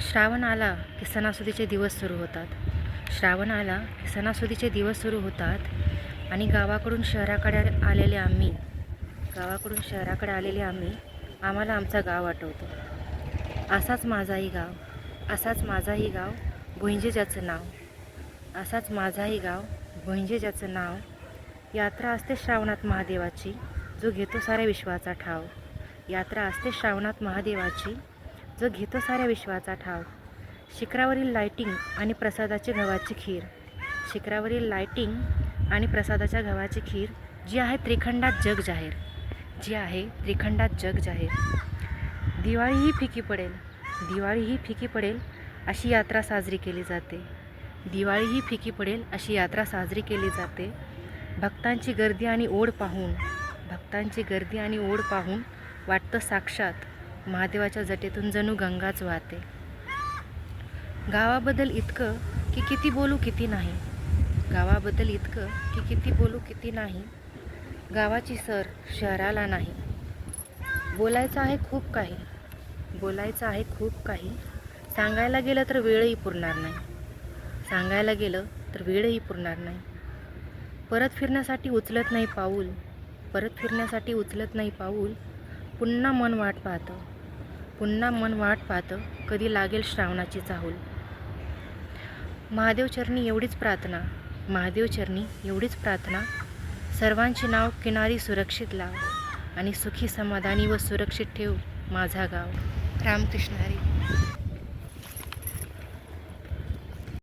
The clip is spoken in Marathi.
श्रावण आला की सणासुदीचे दिवस सुरू होतात. श्रावण आला की सणासुदीचे दिवस सुरू होतात आणि गावाकडून शहराकडे आलेले आम्ही आम्हाला आमचं गाव आठवतो. असाच माझाही गाव भुंजे ज्याचं नाव. असाच माझाही गाव भुंजे ज्याचं नाव. यात्रा असते श्रावणात महादेवाची, जो घेतो साऱ्या विश्वाचा ठाव. यात्रा असते श्रावणात महादेवाची, जो घेतो साऱ्या विश्वाचा ठाव. शिखरावरील लाइटिंग आणि प्रसादाची गव्हाची खीर. शिखरावरील लाइटिंग आणि प्रसादाच्या गव्हाची खीर जी आहे त्रिखंडात जग जाहीर. दिवाळीही फिकी पडेल अशी यात्रा साजरी केली जाते. भक्तांची गर्दी आणि ओढ पाहून वाटतं साक्षात महादेवाच्या जटेतून जणू गंगाच वाहते. गावाबद्दल इतकं की किती बोलू किती नाही. गावाची सर शहराला नाही. बोलायचं आहे खूप काही. सांगायला गेलं तर वेळही पुरणार नाही. परत फिरण्यासाठी उचलत नाही पाऊल. पुन्हा मन वाट पाहतं कधी लागेल श्रावणाची चाहूल. महादेवचरणी एवढीच प्रार्थना. सर्वांची नाव किनारी सुरक्षित लाव आणि सुखी समाधानी व सुरक्षित ठेव माझा गाव. रामकृष्ण हरी.